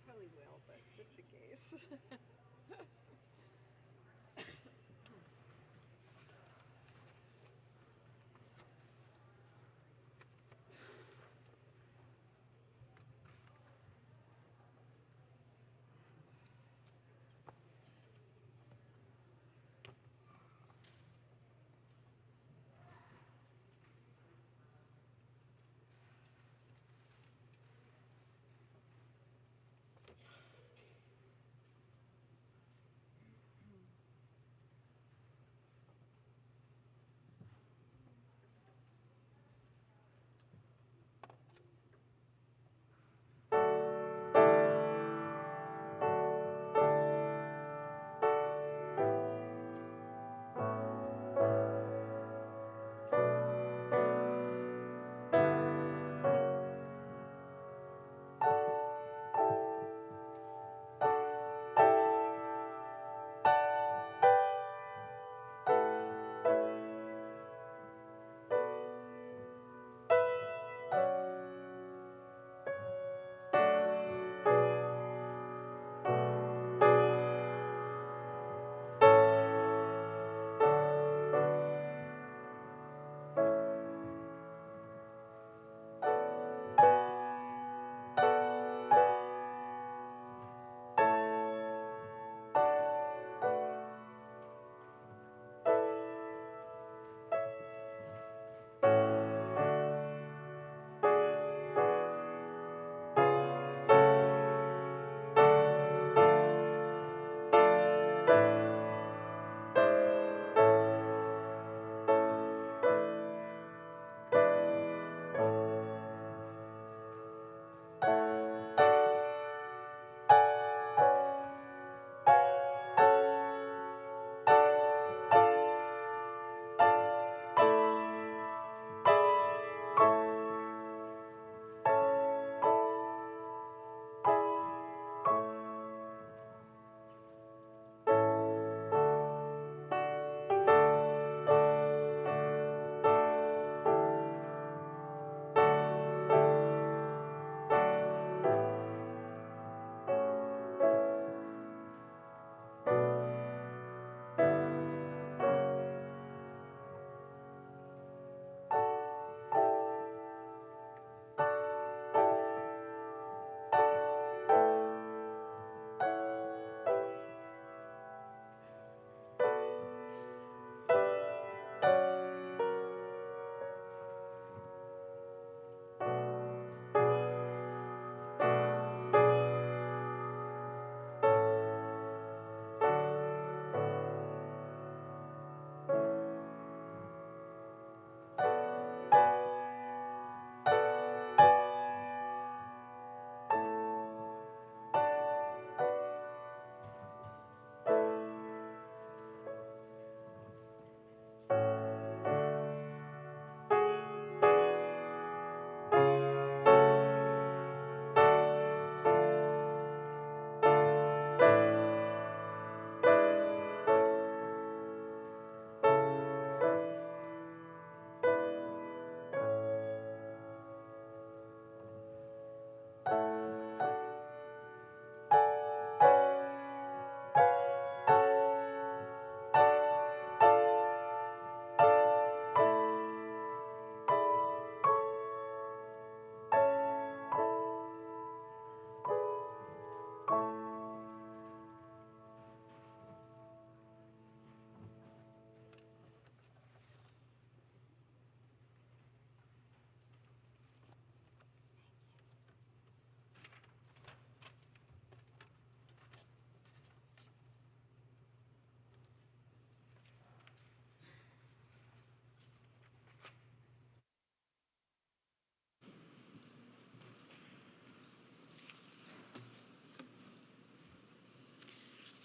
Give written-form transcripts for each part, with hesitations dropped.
probably will, but just in case.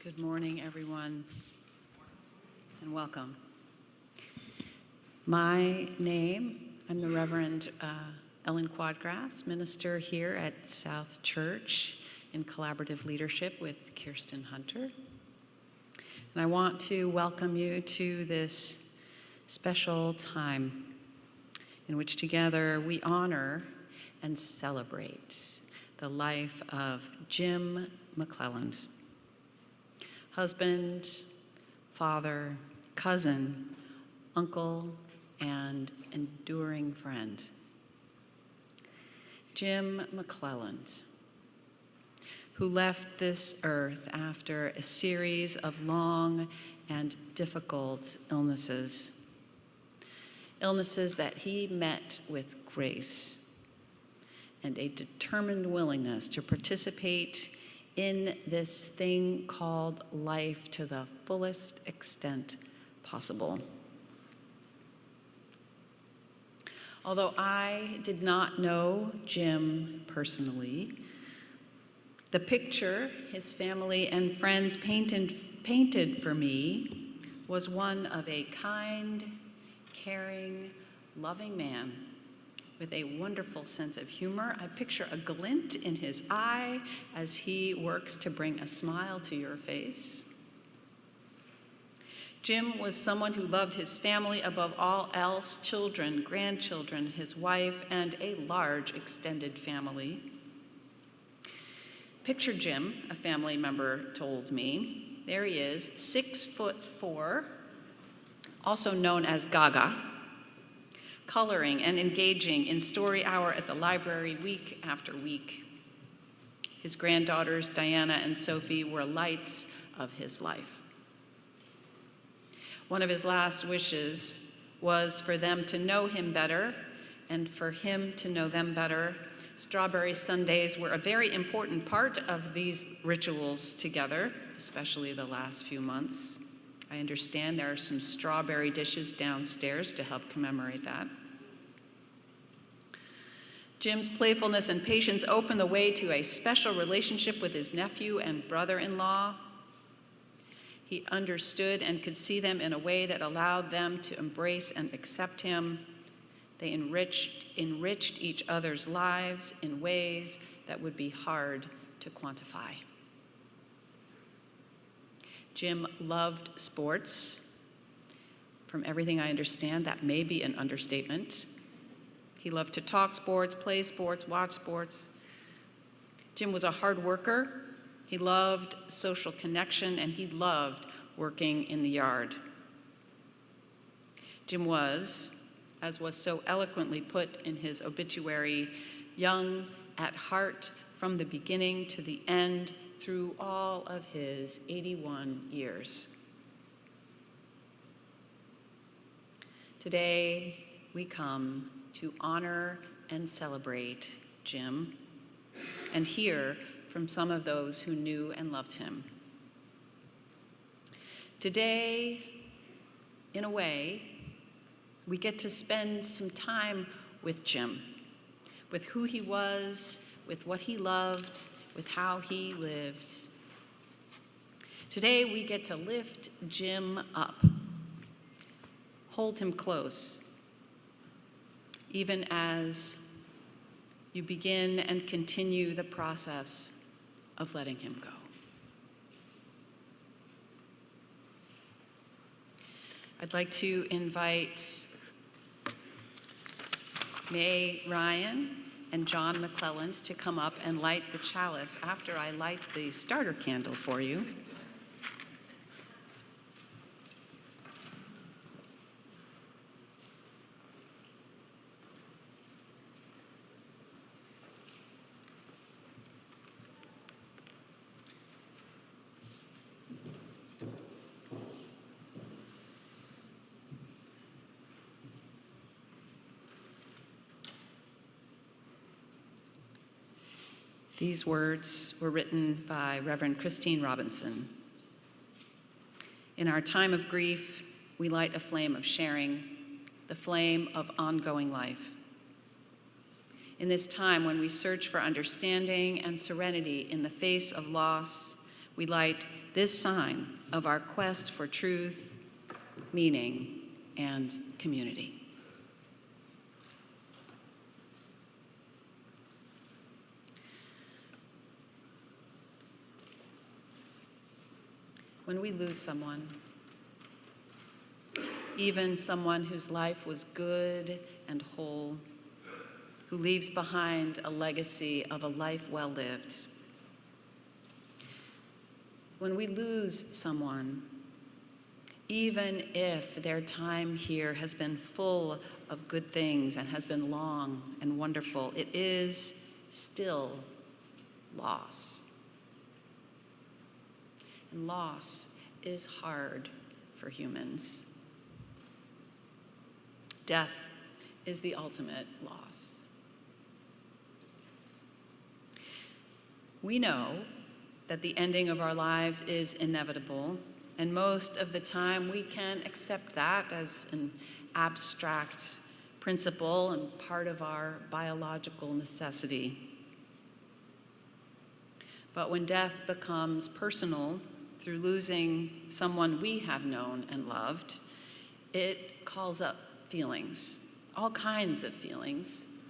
Good morning, everyone, and welcome. I'm the Reverend Ellen Quadgrass, minister here at South Church in collaborative leadership with Kirsten Hunter. And I want to welcome you to this special time in which together we honor and celebrate the life of Jim McClelland, husband, father, cousin, uncle, and enduring friend. Jim McClelland, who left this earth after a series of long and difficult illnesses that he met with grace and a determined willingness to participate in this thing called life to the fullest extent possible. Although I did not know Jim personally, the picture his family and friends painted for me was one of a kind, caring, loving man with a wonderful sense of humor. I picture a glint in his eye as he works to bring a smile to your face. Jim was someone who loved his family above all else, children, grandchildren, his wife, and a large extended family. Picture Jim, a family member told me. There he is, 6'4", also known as Gaga, coloring and engaging in story hour at the library week after week. His granddaughters, Diana and Sophie, were lights of his life. One of his last wishes was for them to know him better and for him to know them better. Strawberry Sundays were a very important part of these rituals together, especially the last few months. I understand there are some strawberry dishes downstairs to help commemorate that. Jim's playfulness and patience opened the way to a special relationship with his nephew and brother-in-law. He understood and could see them in a way that allowed them to embrace and accept him. They enriched each other's lives in ways that would be hard to quantify. Jim loved sports. From everything I understand, that may be an understatement. He loved to talk sports, play sports, watch sports. Jim was a hard worker. He loved social connection, and he loved working in the yard. Jim was, as was so eloquently put in his obituary, young at heart from the beginning to the end through all of his 81 years. Today, we come to honor and celebrate Jim and hear from some of those who knew and loved him. Today, in a way, we get to spend some time with Jim, with who he was, with what he loved, with how he lived. Today, we get to lift Jim up, hold him close, even as you begin and continue the process of letting him go. I'd like to invite May Ryan and John McClelland to come up and light the chalice after I light the starter candle for you. These words were written by Reverend Christine Robinson. In our time of grief, we light a flame of sharing, the flame of ongoing life. In this time when we search for understanding and serenity in the face of loss, we light this sign of our quest for truth, meaning, and community. When we lose someone, even someone whose life was good and whole, who leaves behind a legacy of a life well lived. When we lose someone, even if their time here has been full of good things and has been long and wonderful, it is still loss. And loss is hard for humans. Death is the ultimate loss. We know that the ending of our lives is inevitable, and most of the time we can accept that as an abstract principle and part of our biological necessity. But when death becomes personal through losing someone we have known and loved, it calls up feelings, all kinds of feelings.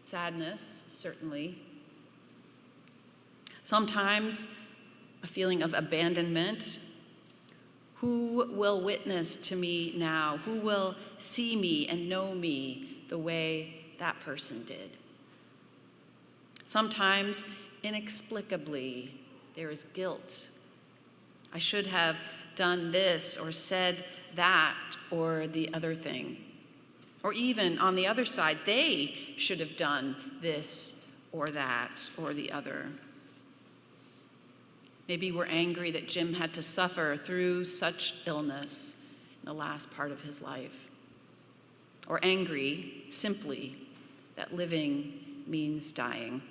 Sadness, certainly. Sometimes a feeling of abandonment. Who will witness to me now? Who will see me and know me the way that person did? Sometimes, inexplicably, there is guilt. I should have done this or said that or the other thing. Or even on the other side, they should have done this or that or the other. Maybe we're angry that Jim had to suffer through such illness in the last part of his life. Or angry, simply, that living means dying.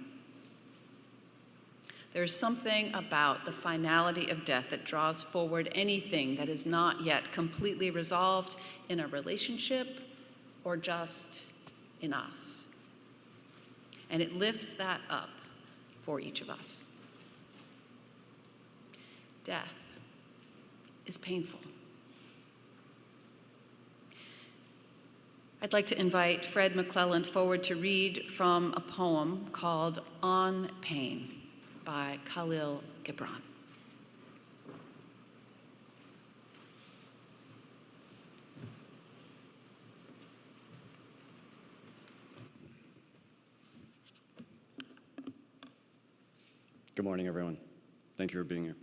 There's something about the finality of death that draws forward anything that is not yet completely resolved in a relationship or just in us. And it lifts that up for each of us. Death is painful. I'd like to invite Fred McClelland forward to read from a poem called On Pain by Khalil Gibran. Good morning, everyone. Thank you for being here.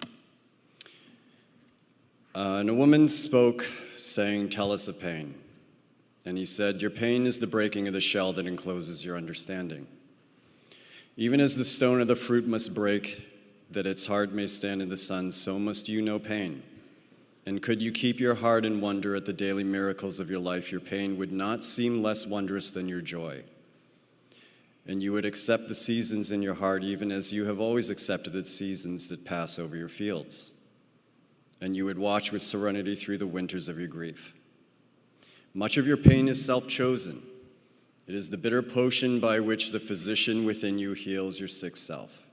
And a woman spoke, saying, "Tell us of pain." And he said, "Your pain is the breaking of the shell that encloses your understanding. Even as the stone of the fruit must break, that its heart may stand in the sun, so must you know pain. And could you keep your heart in wonder at the daily miracles of your life, your pain would not seem less wondrous than your joy. And you would accept the seasons in your heart, even as you have always accepted the seasons that pass over your fields. And you would watch with serenity through the winters of your grief. Much of your pain is self-chosen. It is the bitter potion by which the physician within you heals your sick self.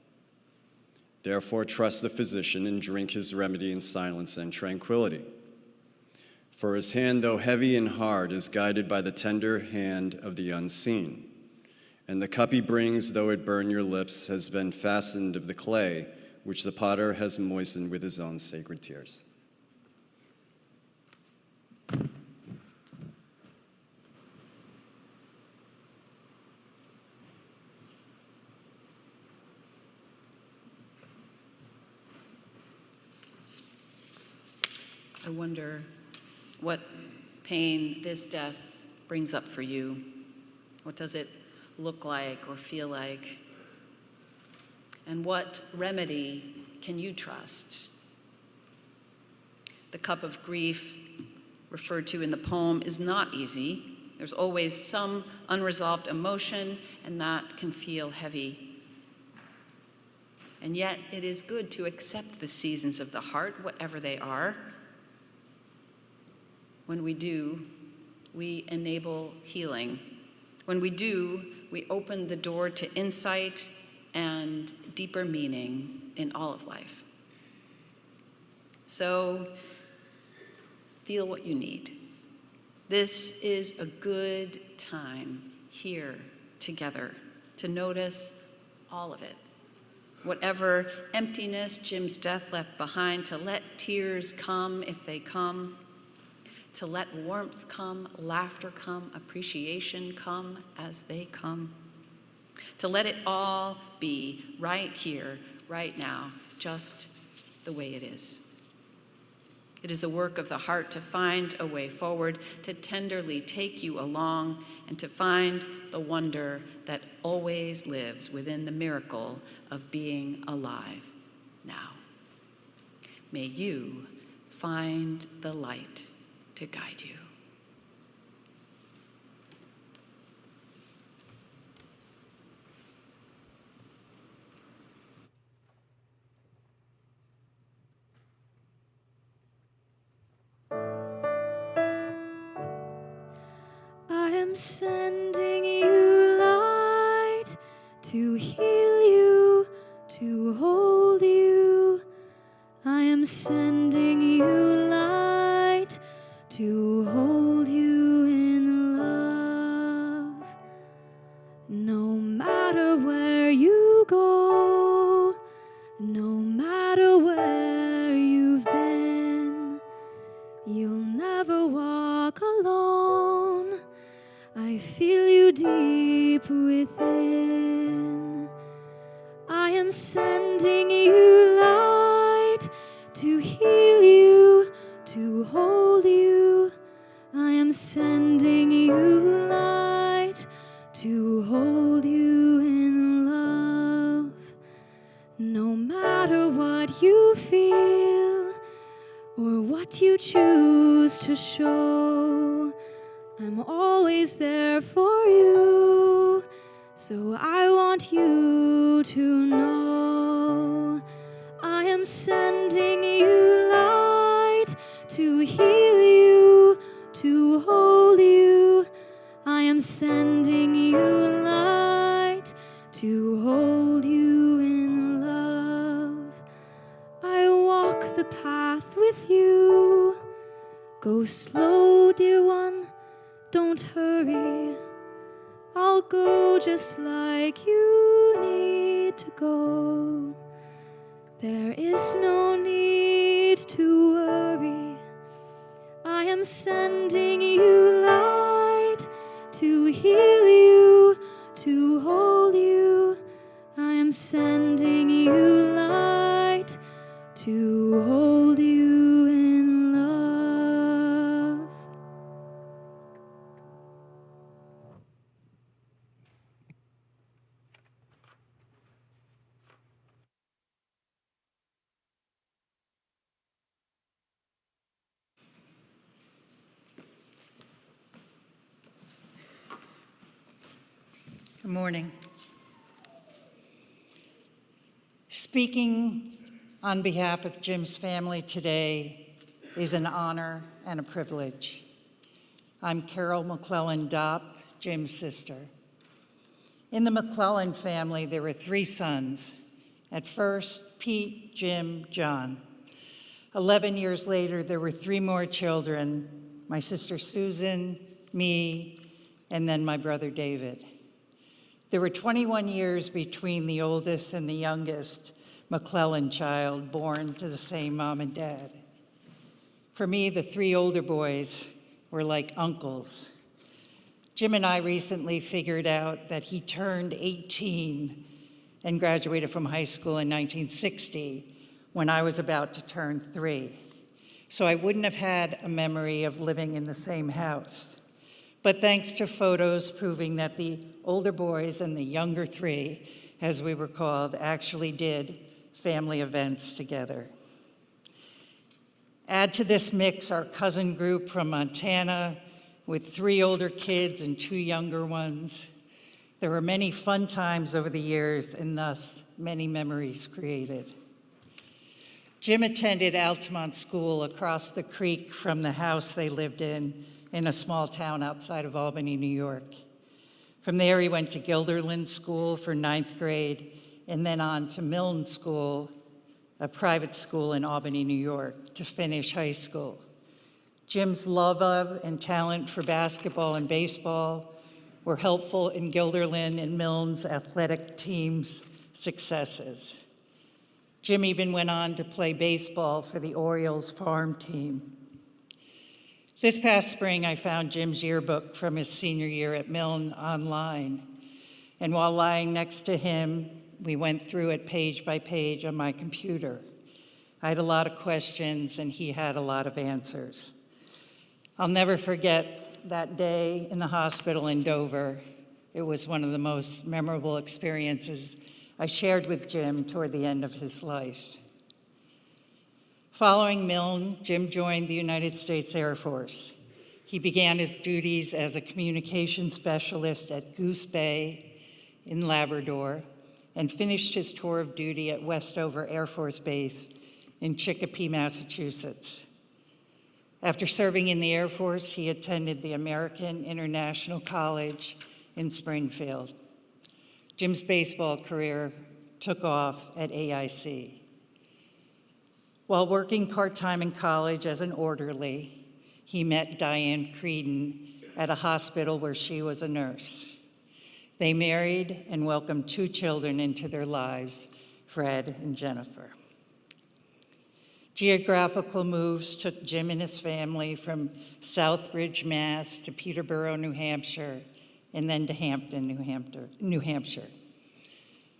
Therefore, trust the physician and drink his remedy in silence and tranquility. For his hand, though heavy and hard, is guided by the tender hand of the unseen. And the cup he brings, though it burn your lips, has been fastened of the clay, which the potter has moistened with his own sacred tears." I wonder what pain this death brings up for you. What does it look like or feel like? And what remedy can you trust? The cup of grief referred to in the poem is not easy. There's always some unresolved emotion, and that can feel heavy. And yet, it is good to accept the seasons of the heart, whatever they are. When we do, we enable healing. When we do, we open the door to insight and deeper meaning in all of life. So, feel what you need. This is a good time here together to notice all of it. Whatever emptiness Jim's death left behind, to let tears come if they come, to let warmth come, laughter come, appreciation come as they come, to let it all be right here, right now, just the way it is. It is the work of the heart to find a way forward, to tenderly take you along, and to find the wonder that always lives within the miracle of being alive now. May you find the light to guide you. I am sending you light to heal you, to hold you. I am sending you light to hold you in love. No matter where you go, no matter where you've been, you'll never walk alone. I feel you deep within. I am sending you light to heal you, to hold you. I am sending you light to hold you in love. No matter what you feel or what you choose to show, I'm always there for you, so I want you to know. I am sending you light to heal you, to hold you. I am sending you light to hold you in love. I walk the path with you. Go slow, dear one. Don't hurry, I'll go just like you need to go. There is no need to worry. I am sending you light to heal you, to hold you. I am sending you light to hold you in love. Good morning. Speaking on behalf of Jim's family today is an honor and a privilege. I'm Carol McClelland Dopp, Jim's sister. In the McClelland family, there were 3 sons. At first, Pete, Jim, John. 11 years later, there were 3 more children, my sister Susan, me, and then my brother David. There were 21 years between the oldest and the youngest McClelland child born to the same mom and dad. For me, the 3 older boys were like uncles. Jim and I recently figured out that he turned 18 and graduated from high school in 1960 when I was about to turn 3. So I wouldn't have had a memory of living in the same house. But thanks to photos proving that the older boys and the younger 3, as we were called, actually did family events together. Add to this mix our cousin group from Montana with 3 older kids and 2 younger ones. There were many fun times over the years and thus many memories created. Jim attended Altamont School across the creek from the house they lived in a small town outside of Albany, New York. From there, he went to Guilderland School for 9th grade and then on to Milne School, a private school in Albany, New York, to finish high school. Jim's love of and talent for basketball and baseball were helpful in Guilderland and Milne's athletic team's successes. Jim even went on to play baseball for the Orioles farm team. This past spring, I found Jim's yearbook from his senior year at Milne online. And while lying next to him, we went through it page by page on my computer. I had a lot of questions, and he had a lot of answers. I'll never forget that day in the hospital in Dover. It was one of the most memorable experiences I shared with Jim toward the end of his life. Following Milne, Jim joined the United States Air Force. He began his duties as a communications specialist at Goose Bay in Labrador and finished his tour of duty at Westover Air Force Base in Chicopee, Massachusetts. After serving in the Air Force, he attended the American International College in Springfield. Jim's baseball career took off at AIC. While working part-time in college as an orderly, he met Diane Creedon at a hospital where she was a nurse. They married and welcomed 2 children into their lives, Fred and Jennifer. Geographical moves took Jim and his family from Southbridge, Mass. To Peterborough, New Hampshire, and then to Hampton, New Hampshire.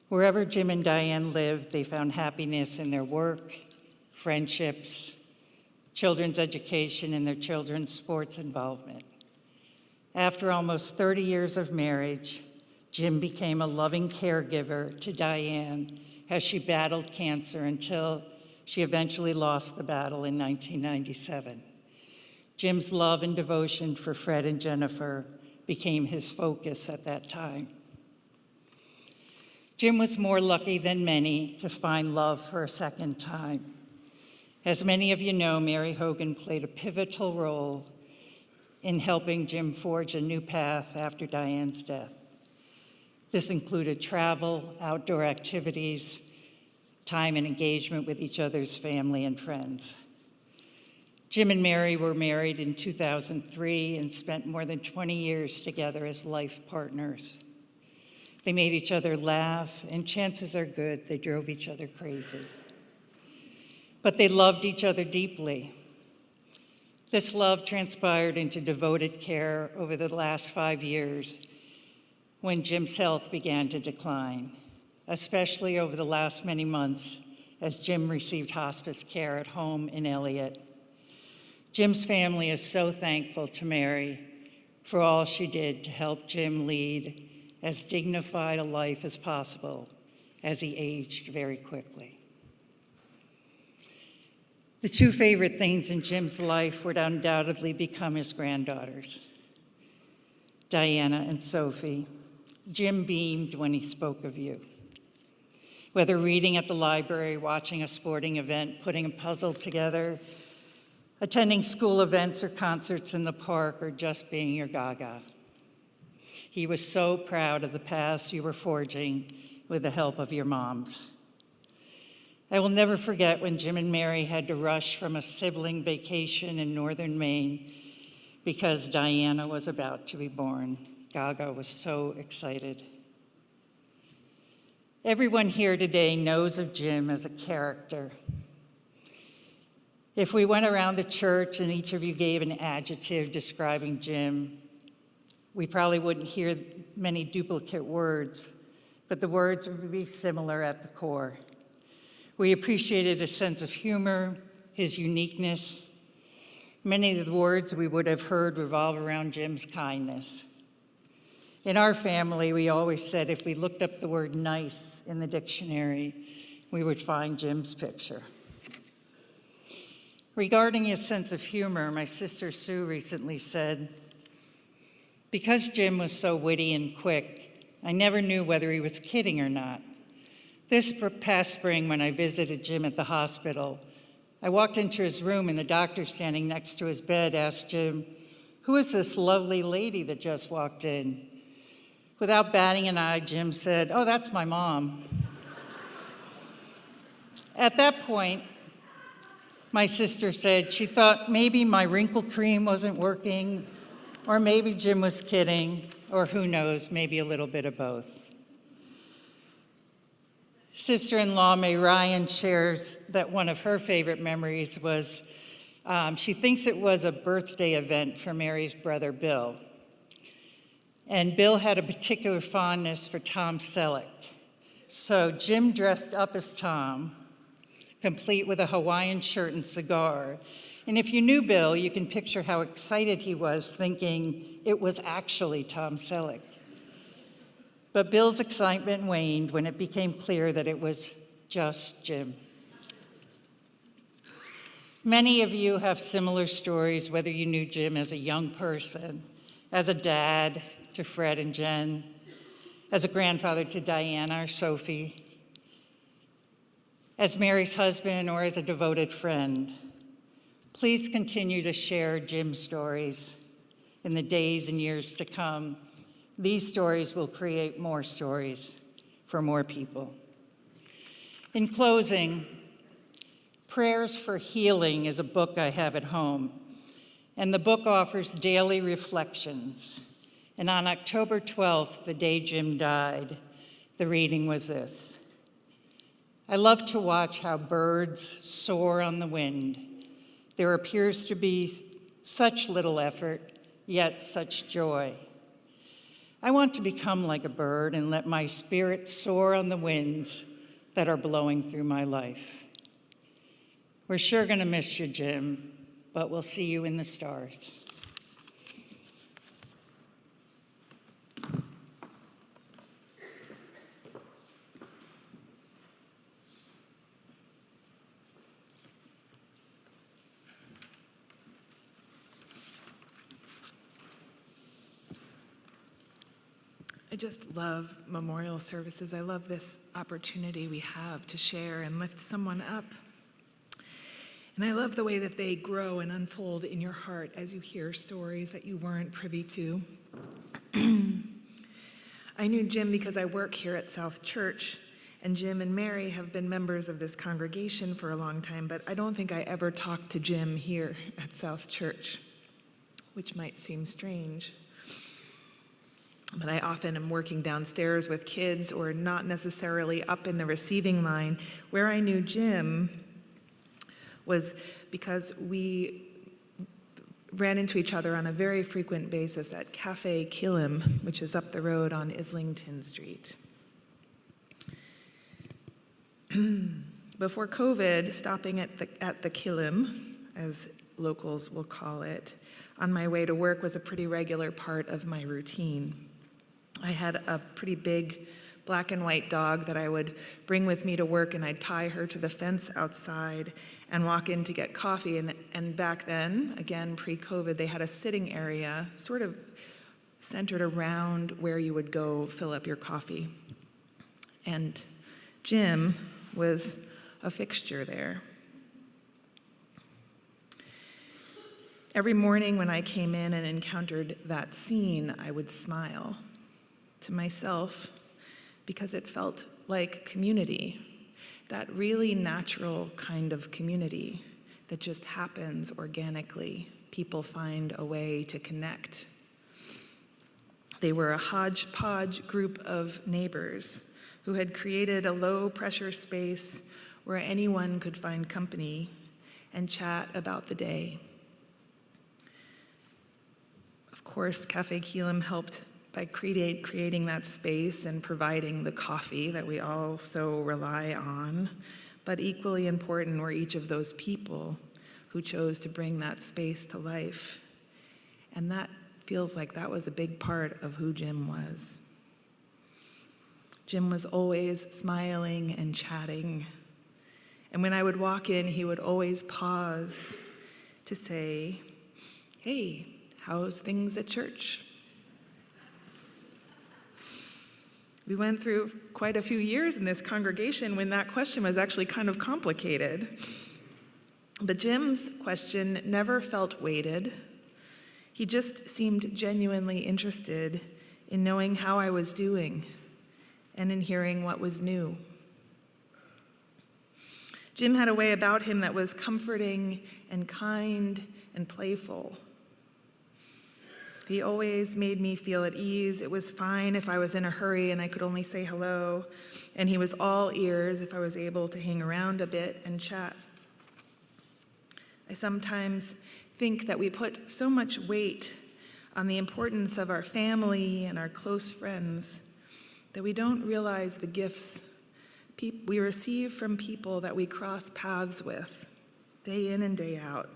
Wherever Jim and Diane lived, they found happiness in their work, friendships, children's education, and their children's sports involvement. After almost 30 years of marriage, Jim became a loving caregiver to Diane as she battled cancer until she eventually lost the battle in 1997. Jim's love and devotion for Fred and Jennifer became his focus at that time. Jim was more lucky than many to find love for a second time. As many of you know, Mary Hogan played a pivotal role in helping Jim forge a new path after Diane's death. This included travel, outdoor activities, time and engagement with each other's family and friends. Jim and Mary were married in 2003 and spent more than 20 years together as life partners. They made each other laugh, and chances are good they drove each other crazy. But they loved each other deeply. This love transpired into devoted care over the last 5 years when Jim's health began to decline, especially over the last many months as Jim received hospice care at home in Elliott. Jim's family is so thankful to Mary for all she did to help Jim lead as dignified a life as possible as he aged very quickly. The 2 favorite things in Jim's life would undoubtedly become his granddaughters, Diana and Sophie. Jim beamed when he spoke of you. Whether reading at the library, watching a sporting event, putting a puzzle together, attending school events or concerts in the park, or just being your gaga. He was so proud of the paths you were forging with the help of your moms. I will never forget when Jim and Mary had to rush from a sibling vacation in northern Maine because Diana was about to be born. Gaga was so excited. Everyone here today knows of Jim as a character. If we went around the church and each of you gave an adjective describing Jim, we probably wouldn't hear many duplicate words, but the words would be similar at the core. We appreciated his sense of humor, his uniqueness. Many of the words we would have heard revolve around Jim's kindness. In our family, we always said if we looked up the word nice in the dictionary, we would find Jim's picture. Regarding his sense of humor, my sister Sue recently said, because Jim was so witty and quick, I never knew whether he was kidding or not. This past spring, when I visited Jim at the hospital, I walked into his room and the doctor standing next to his bed asked Jim, "Who is this lovely lady that just walked in?" Without batting an eye, Jim said, "Oh, that's my mom." At that point, my sister said she thought maybe my wrinkle cream wasn't working, or maybe Jim was kidding, or who knows, maybe a little bit of both. Sister-in-law May Ryan shares that one of her favorite memories was She thinks it was a birthday event for Mary's brother, Bill. And Bill had a particular fondness for Tom Selleck. So Jim dressed up as Tom, complete with a Hawaiian shirt and cigar. And if you knew Bill, you can picture how excited he was, thinking it was actually Tom Selleck. But Bill's excitement waned when it became clear that it was just Jim. Many of you have similar stories, whether you knew Jim as a young person, as a dad to Fred and Jen, as a grandfather to Diana or Sophie, as Mary's husband, or as a devoted friend. Please continue to share Jim's stories in the days and years to come. These stories will create more stories for more people. In closing, Prayers for Healing is a book I have at home, and the book offers daily reflections. And on October 12th, the day Jim died, the reading was this: I love to watch how birds soar on the wind. There appears to be such little effort, yet such joy. I want to become like a bird and let my spirit soar on the winds that are blowing through my life. We're sure going to miss you, Jim, but we'll see you in the stars. I just love memorial services. I love this opportunity we have to share and lift someone up. And I love the way that they grow and unfold in your heart as you hear stories that you weren't privy to. I knew Jim because I work here at South Church, and Jim and Mary have been members of this congregation for a long time, but I don't think I ever talked to Jim here at South Church, which might seem strange. But I often am working downstairs with kids or not necessarily up in the receiving line. Where I knew Jim was because we ran into each other on a very frequent basis at Cafe Kilim, which is up the road on Islington Street. Before COVID, stopping at the Kilim, as locals will call it, on my way to work was a pretty regular part of my routine. I had a pretty big black and white dog that I would bring with me to work, and I'd tie her to the fence outside and walk in to get coffee. And back then, again, pre-COVID, they had a sitting area sort of centered around where you would go fill up your coffee. And Jim was a fixture there. Every morning when I came in and encountered that scene, I would smile to myself, because it felt like community, that really natural kind of community that just happens organically. People find a way to connect. They were a hodgepodge group of neighbors who had created a low-pressure space where anyone could find company and chat about the day. Of course, Cafe Kilim helped by creating that space and providing the coffee that we all so rely on. But equally important were each of those people who chose to bring that space to life. And that feels like that was a big part of who Jim was. Jim was always smiling and chatting. And when I would walk in, he would always pause to say, "Hey, how's things at church?" We went through quite a few years in this congregation when that question was actually kind of complicated. But Jim's question never felt weighted. He just seemed genuinely interested in knowing how I was doing and in hearing what was new. Jim had a way about him that was comforting and kind and playful. He always made me feel at ease. It was fine if I was in a hurry and I could only say hello, and he was all ears if I was able to hang around a bit and chat. I sometimes think that we put so much weight on the importance of our family and our close friends that we don't realize the gifts we receive from people that we cross paths with day in and day out,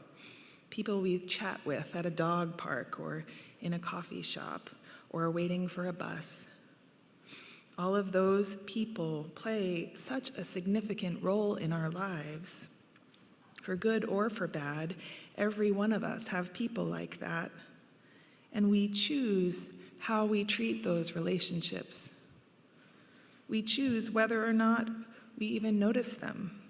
people we chat with at a dog park or in a coffee shop or waiting for a bus. All of those people play such a significant role in our lives. For good or for bad, every one of us have people like that. And we choose how we treat those relationships. We choose whether or not we even notice them.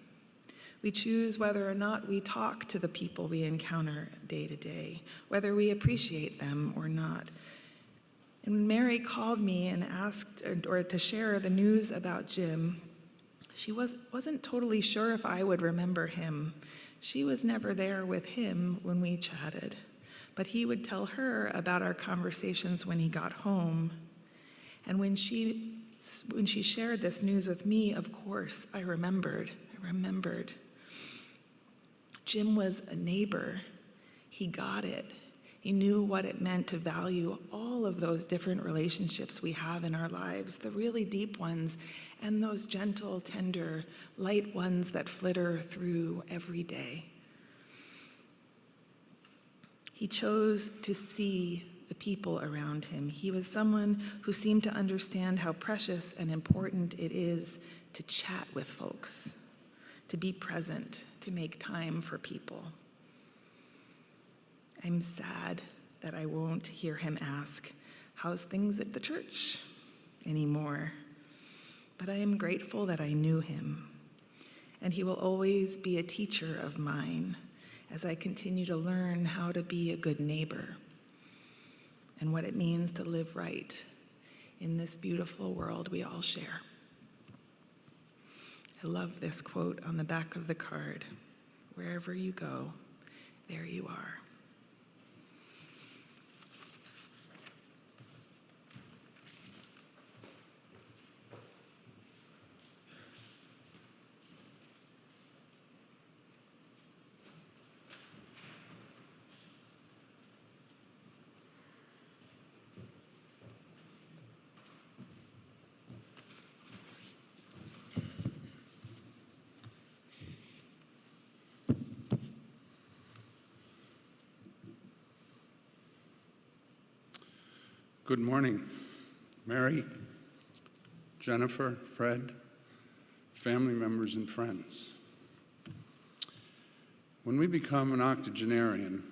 We choose whether or not we talk to the people we encounter day to day, whether we appreciate them or not. And when Mary called me and asked or to share the news about Jim, she wasn't totally sure if I would remember him. She was never there with him when we chatted, but he would tell her about our conversations when he got home. And when she shared this news with me, of course, I remembered. Jim was a neighbor. He got it. He knew what it meant to value all of those different relationships we have in our lives, the really deep ones, and those gentle, tender, light ones that flitter through every day. He chose to see the people around him. He was someone who seemed to understand how precious and important it is to chat with folks, to be present, to make time for people. I'm sad that I won't hear him ask, "How's things at the church?" anymore. But I am grateful that I knew him, and he will always be a teacher of mine as I continue to learn how to be a good neighbor and what it means to live right in this beautiful world we all share. I love this quote on the back of the card: "Wherever you go, there you are." Good morning, Mary, Jennifer, Fred, family members and friends. When we become an octogenarian,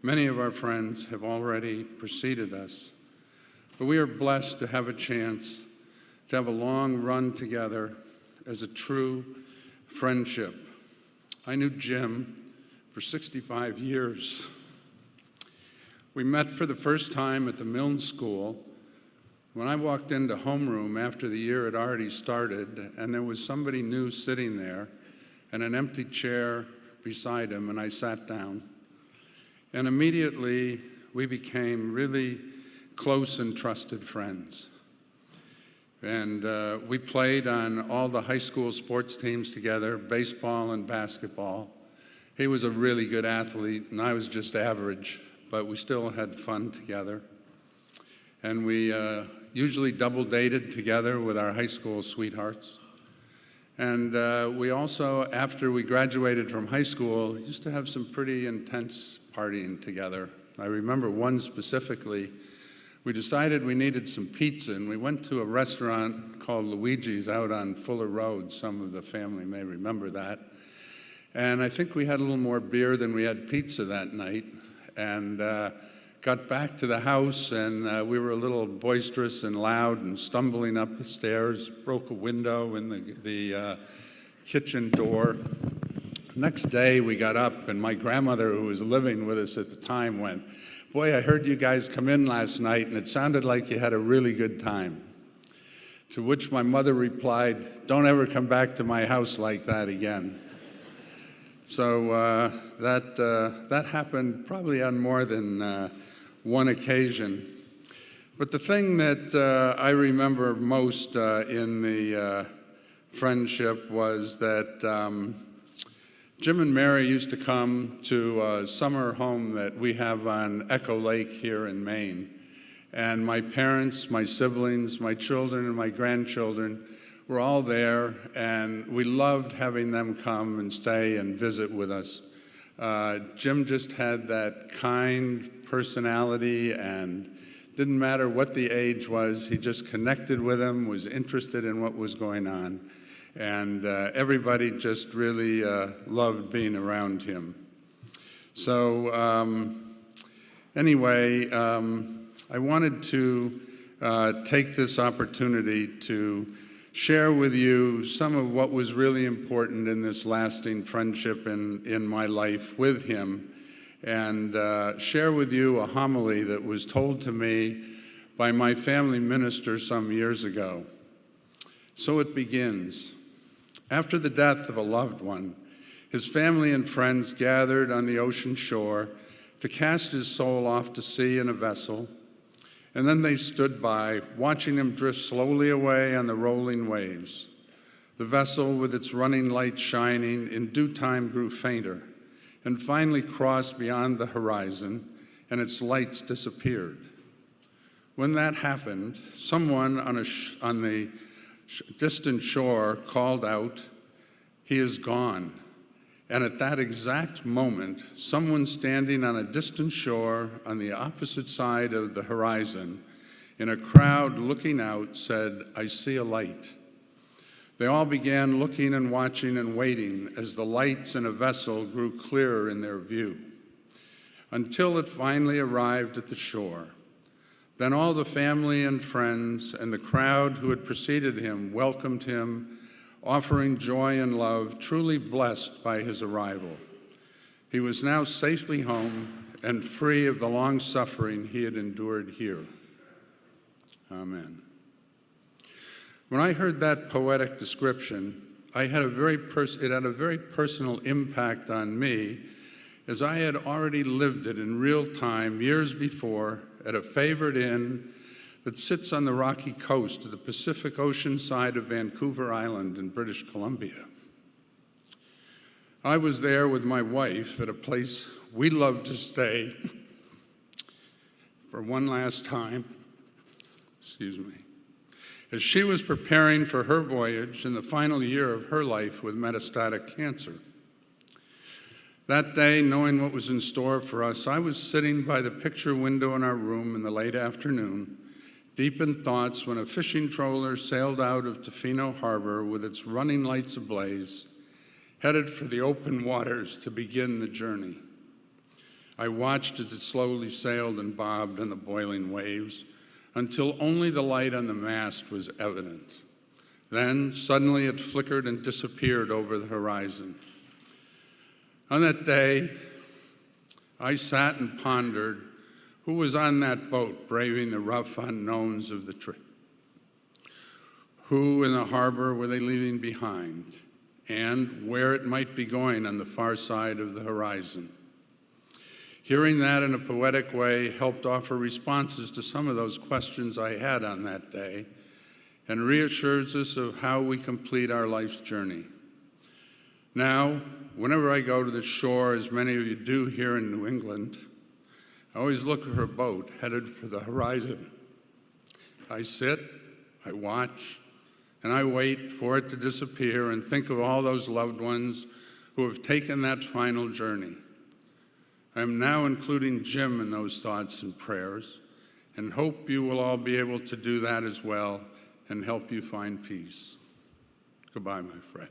many of our friends have already preceded us, but we are blessed to have a chance to have a long run together as a true friendship. I knew Jim for 65 years. We met for the first time at the Milne School when I walked into homeroom after the year had already started, and there was somebody new sitting there and an empty chair beside him, and I sat down. And immediately we became really close and trusted friends. And we played on all the high school sports teams together, baseball and basketball. He was a really good athlete, and I was just average, but we still had fun together. And we usually double dated together with our high school sweethearts. And we also, after we graduated from high school, used to have some pretty intense partying together. I remember one specifically. We decided we needed some pizza, and we went to a restaurant called Luigi's out on Fuller Road. Some of the family may remember that. And I think we had a little more beer than we had pizza that night. And got back to the house, and we were a little boisterous and loud and stumbling up the stairs, broke a window in the kitchen door. Next day we got up, and my grandmother, who was living with us at the time, went, "Boy, I heard you guys come in last night, and it sounded like you had a really good time." To which my mother replied, "Don't ever come back to my house like that again." So that happened probably on more than one occasion. But the thing that I remember most in the friendship was that Jim and Mary used to come to a summer home that we have on Echo Lake here in Maine. And my parents, my siblings, my children, and my grandchildren were all there, and we loved having them come and stay and visit with us. Jim just had that kind personality, and didn't matter what the age was, he just connected with them, was interested in what was going on. And everybody just really loved being around him. So anyway, I wanted to take this opportunity to share with you some of what was really important in this lasting friendship in my life with him, and share with you a homily that was told to me by my family minister some years ago. So it begins. After the death of a loved one, his family and friends gathered on the ocean shore to cast his soul off to sea in a vessel, and then they stood by, watching him drift slowly away on the rolling waves. The vessel, with its running lights shining, in due time grew fainter, and finally crossed beyond the horizon, and its lights disappeared. When that happened, someone on the distant shore called out, "He is gone." And at that exact moment, someone standing on a distant shore on the opposite side of the horizon, in a crowd looking out, said, "I see a light." They all began looking and watching and waiting as the lights in a vessel grew clearer in their view, until it finally arrived at the shore. Then all the family and friends and the crowd who had preceded him welcomed him, offering joy and love, truly blessed by his arrival. He was now safely home and free of the long suffering he had endured here. Amen. When I heard that poetic description, it had a very personal impact on me, as I had already lived it in real time years before at a favorite inn that sits on the rocky coast of the Pacific Ocean side of Vancouver Island in British Columbia. I was there with my wife at a place we love to stay for one last time, as she was preparing for her voyage in the final year of her life with metastatic cancer. That day, knowing what was in store for us, I was sitting by the picture window in our room in the late afternoon, deep in thoughts, when a fishing trawler sailed out of Tofino Harbor with its running lights ablaze, headed for the open waters to begin the journey. I watched as it slowly sailed and bobbed on the boiling waves until only the light on the mast was evident. Then, suddenly, it flickered and disappeared over the horizon. On that day, I sat and pondered who was on that boat braving the rough unknowns of the trip. Who in the harbor were they leaving behind, and where it might be going on the far side of the horizon? Hearing that in a poetic way helped offer responses to some of those questions I had on that day, and reassures us of how we complete our life's journey. Now, whenever I go to the shore, as many of you do here in New England, I always look for a boat headed for the horizon. I sit, I watch, and I wait for it to disappear and think of all those loved ones who have taken that final journey. I am now including Jim in those thoughts and prayers, and hope you will all be able to do that as well and help you find peace. Goodbye, my friend.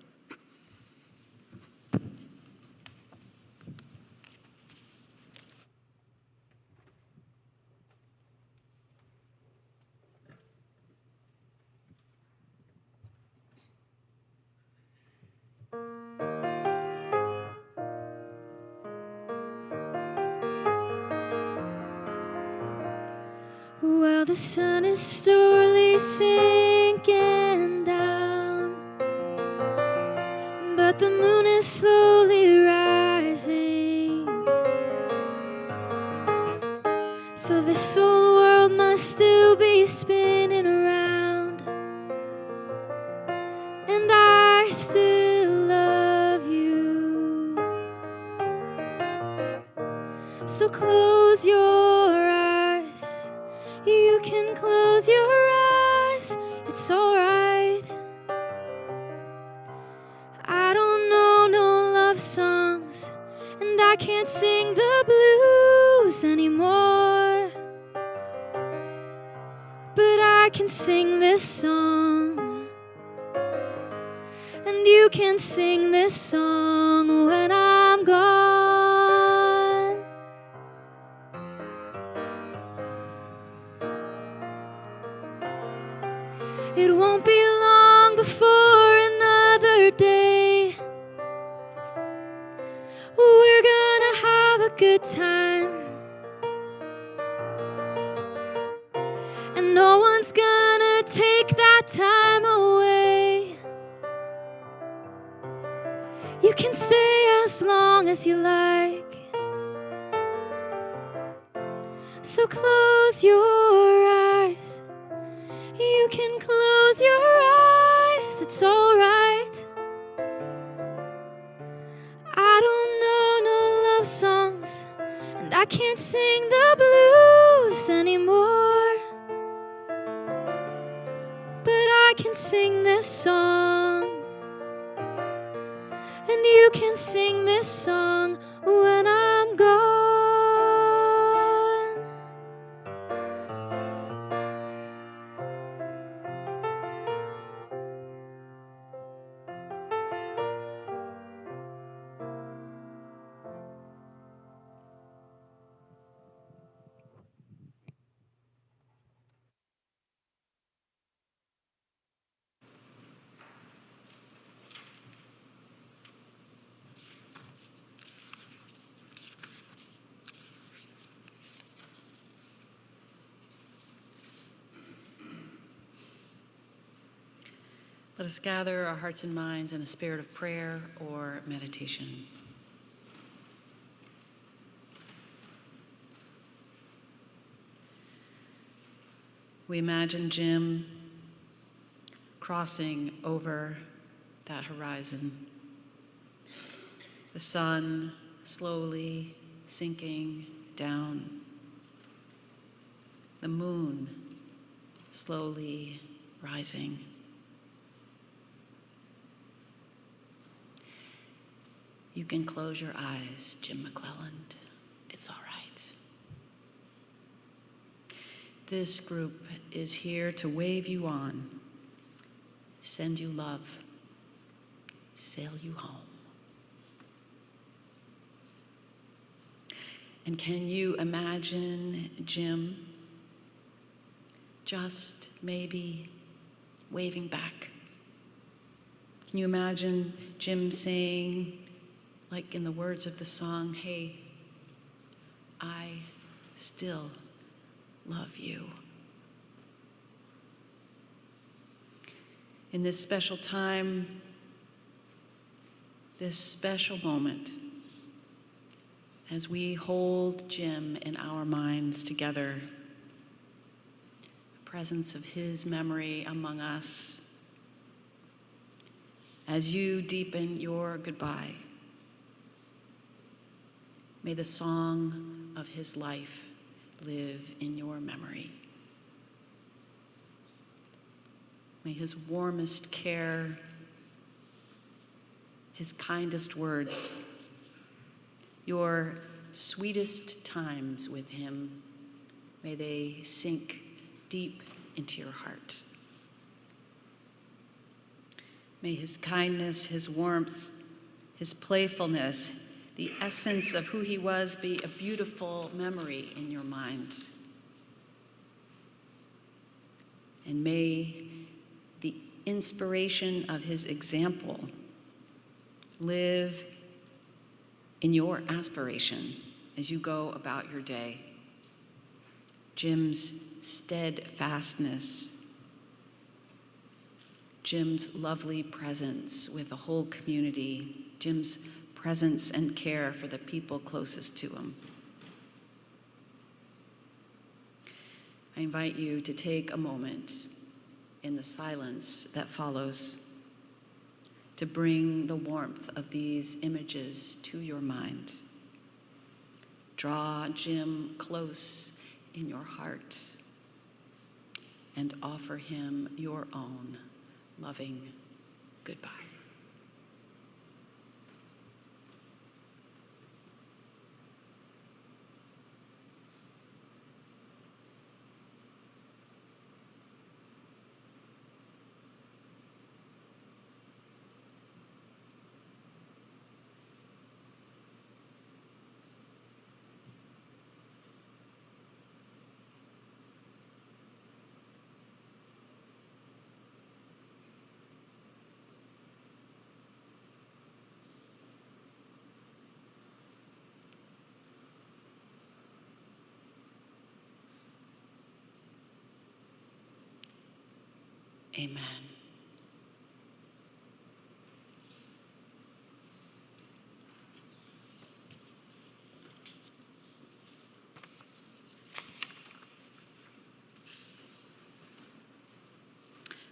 Well, the sun is slowly sinking down, but the moon is slowly rising. So this whole world must still be spinning around, and I still love you. So close your eyes. You can close your eyes. It's alright. I don't know no love songs, and I can't sing the blues anymore. But I can sing this song, and you can sing this song when I'm gone. It won't be long before another day. We're gonna have a good time, and no one's gonna take that time away. You can stay as long as you like. So close your eyes. You can close your eyes. It's alright. I don't know no love songs, and I can't sing the blues anymore. But I can sing this song, and you can sing this song when I'm gone. Let us gather our hearts and minds in a spirit of prayer or meditation. We imagine Jim crossing over that horizon, the sun slowly sinking down, the moon slowly rising. You can close your eyes, Jim McClelland. It's all right. This group is here to wave you on, send you love, sail you home. And can you imagine Jim just maybe waving back? Can you imagine Jim saying, like in the words of the song, "Hey, I still love you"? In this special time, this special moment, as we hold Jim in our minds together, the presence of his memory among us, as you deepen your goodbye, may the song of his life live in your memory. May his warmest care, his kindest words, your sweetest times with him, may they sink deep into your heart. May his kindness, his warmth, his playfulness, the essence of who he was be a beautiful memory in your mind. And may the inspiration of his example live in your aspiration as you go about your day. Jim's steadfastness, Jim's lovely presence with the whole community, Jim's presence and care for the people closest to him. I invite you to take a moment in the silence that follows to bring the warmth of these images to your mind. Draw Jim close in your heart and offer him your own loving goodbye. Amen.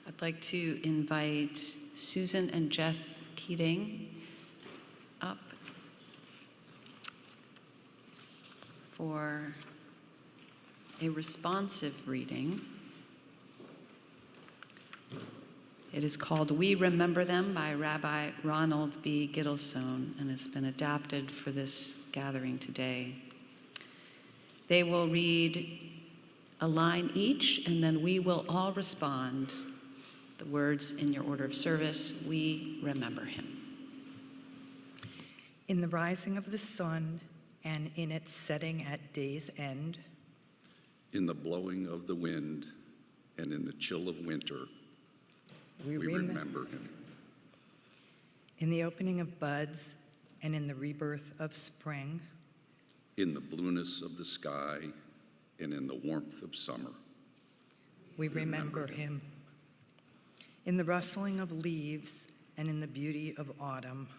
I'd like to invite Susan and Jeff Keating up for a responsive reading. It is called We Remember Them by Rabbi Ronald B. Gittleson and has been adapted for this gathering today. They will read a line each, and then we will all respond. The words in your order of service, we remember him. In the rising of the sun and in its setting at day's end, in the blowing of the wind and in the chill of winter, we remember him. In the opening of buds and in the rebirth of spring, In the blueness of the sky and in the warmth of summer, we remember him. In the rustling of leaves and in the beauty of autumn,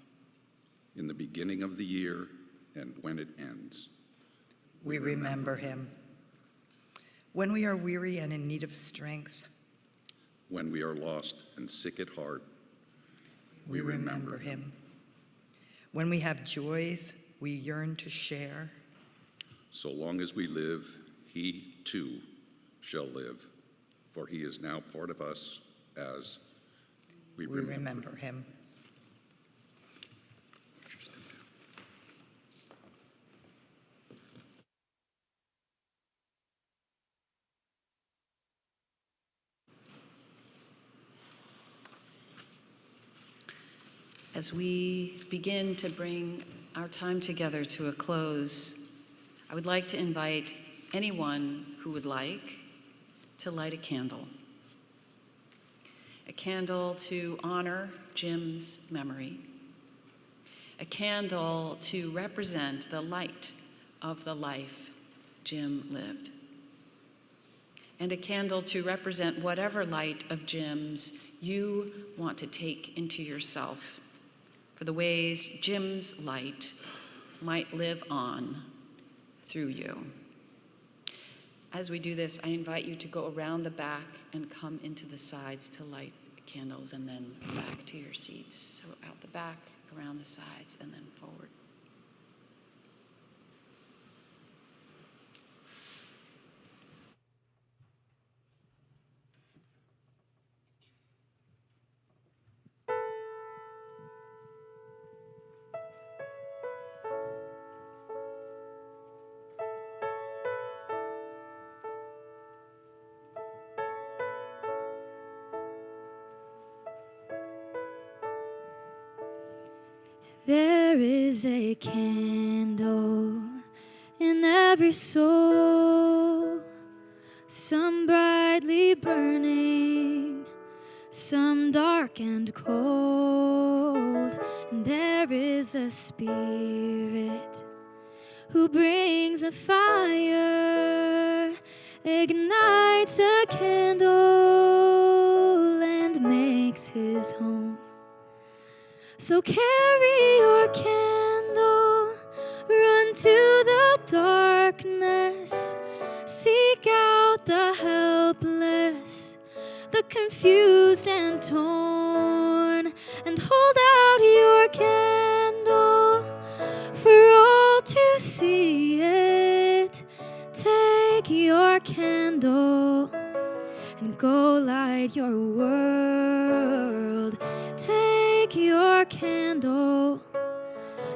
in the beginning of the year and when it ends, we remember him. When we are weary and in need of strength, when we are lost and sick at heart, we remember him. When we have joys we yearn to share, so long as we live, he too shall live, for he is now part of us as we remember him. As we begin to bring our time together to a close, I would like to invite anyone who would like to light a candle. A candle to honor Jim's memory. A candle to represent the light of the life Jim lived. And a candle to represent whatever light of Jim's you want to take into yourself, for the ways Jim's light might live on through you. As we do this, I invite you to go around the back and come into the sides to light candles, and then back to your seats. So out the back, around the sides, and then forward. There is a candle in every soul, some brightly burning, some dark and cold. And there is a spirit who brings a fire, ignites a candle, and makes his home. So carry your candle, run to the darkness, seek out the helpless, the confused and torn, and hold out your candle for all to see it. light your world. Take your candle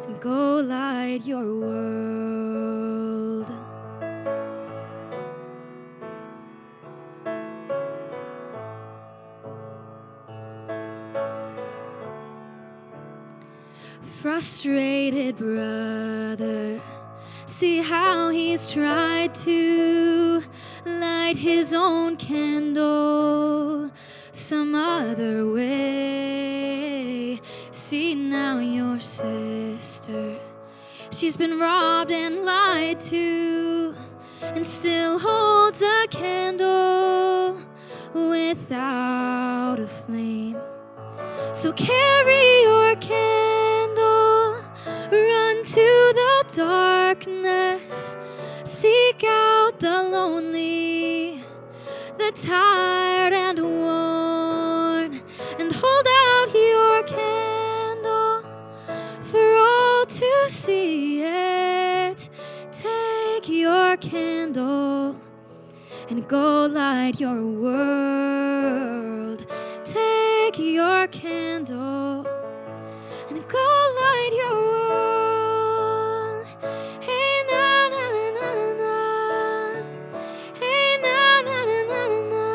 and go light your world. Frustrated brother, see how he's tried to light his own candle some other way. See now your sister, she's been robbed and lied to, and still holds a candle without a flame. So carry your candle, run to the darkness, seek out the lonely, the tired and worn, and hold out your candle for all to see it. Take your candle and go light your world. Take your candle and go light your world. Hey na na na na na, hey na na na na na,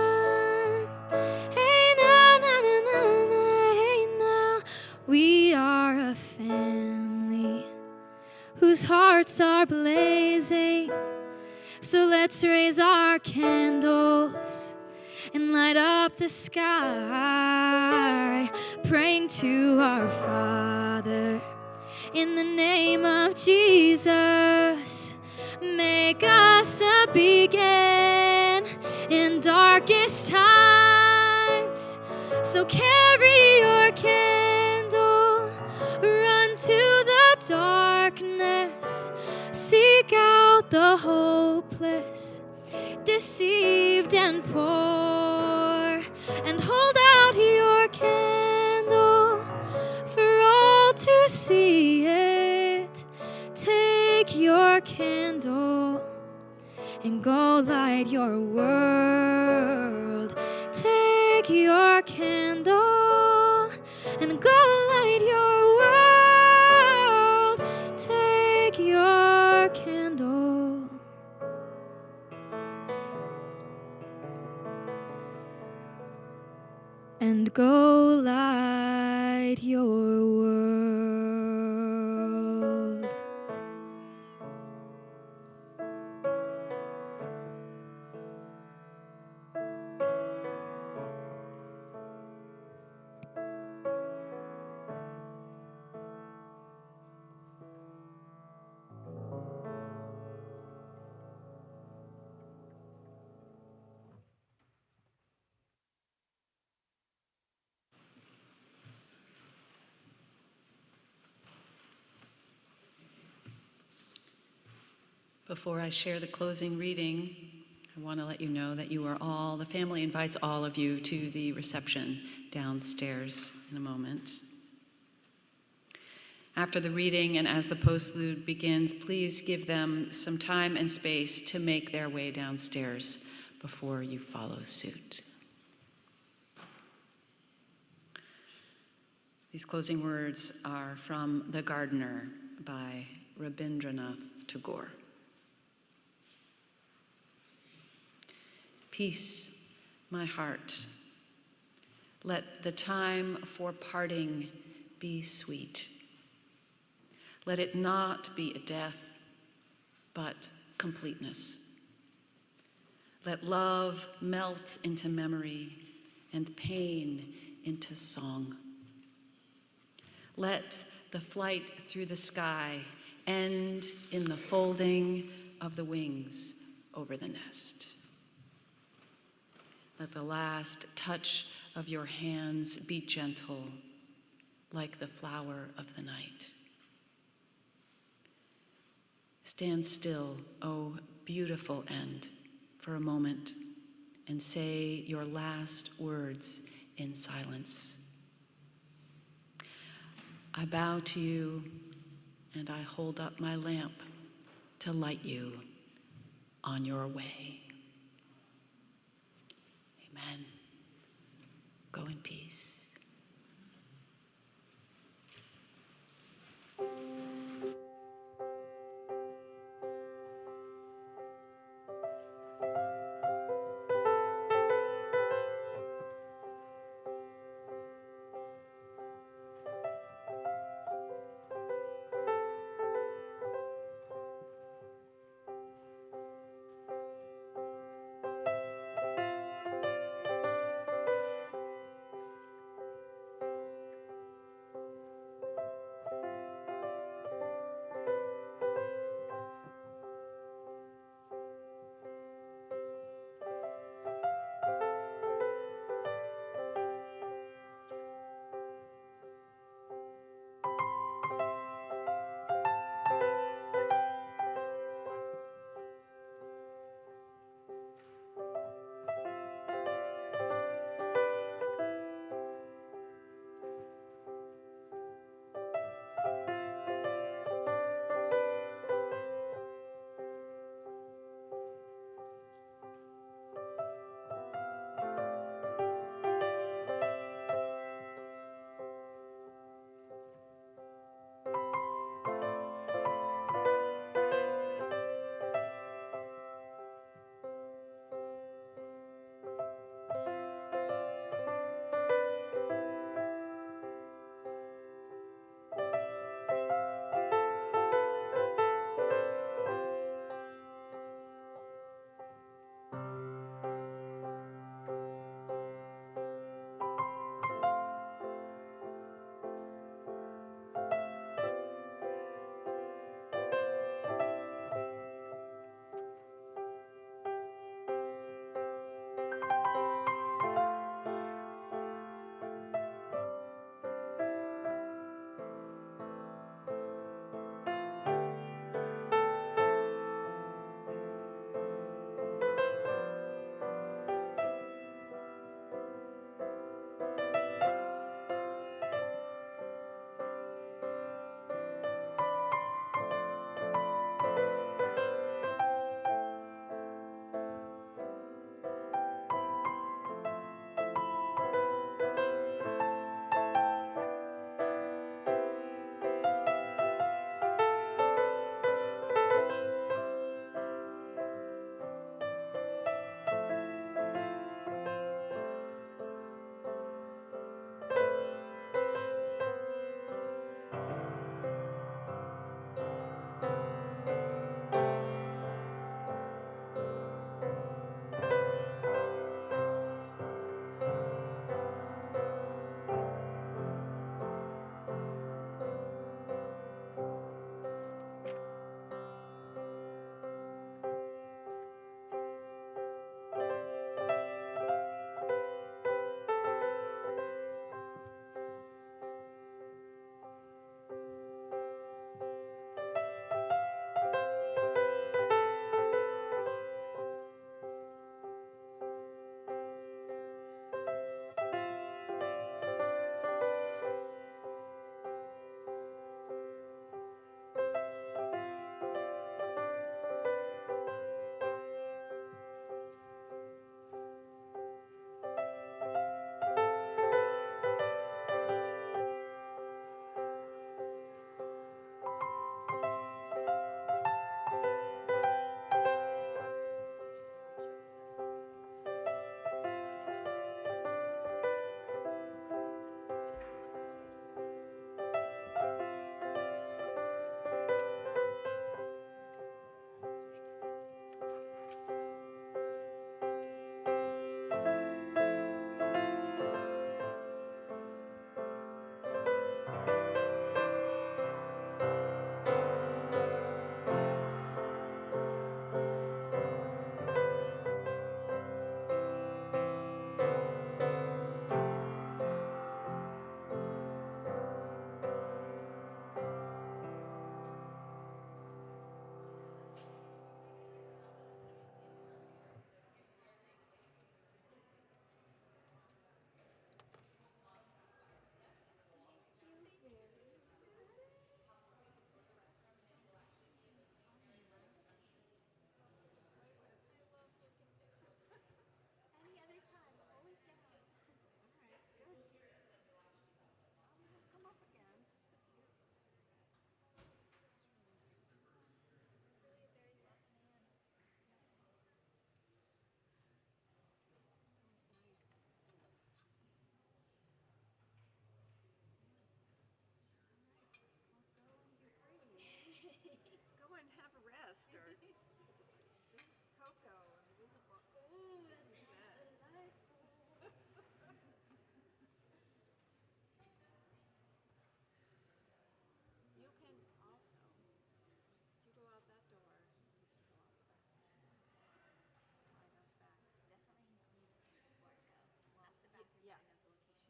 hey na na na na na, hey now. We are a family whose hearts are blazing, so let's raise our candles and light up the sky, praying to our Father in the name of Jesus. Make us a beacon in darkest times. So carry your candle, run to the darkness, seek out the hopeless, deceived and poor, and hold out your candle for all to see it. Take your candle and go light your world. Take your candle and go light your world. Take your candle and go light your world. Before I share the closing reading, I want to let you know that the family invites all of you to the reception downstairs in a moment. After the reading and as the postlude begins, please give them some time and space to make their way downstairs before you follow suit. These closing words are from The Gardener by Rabindranath Tagore. Peace, my heart. Let the time for parting be sweet. Let it not be a death, but completeness. Let love melt into memory and pain into song. Let the flight through the sky end in the folding of the wings over the nest. Let the last touch of your hands be gentle, like the flower of the night. Stand still, O beautiful end, for a moment, and say your last words in silence. I bow to you, and I hold up my lamp to light you on your way. Amen. Go in peace.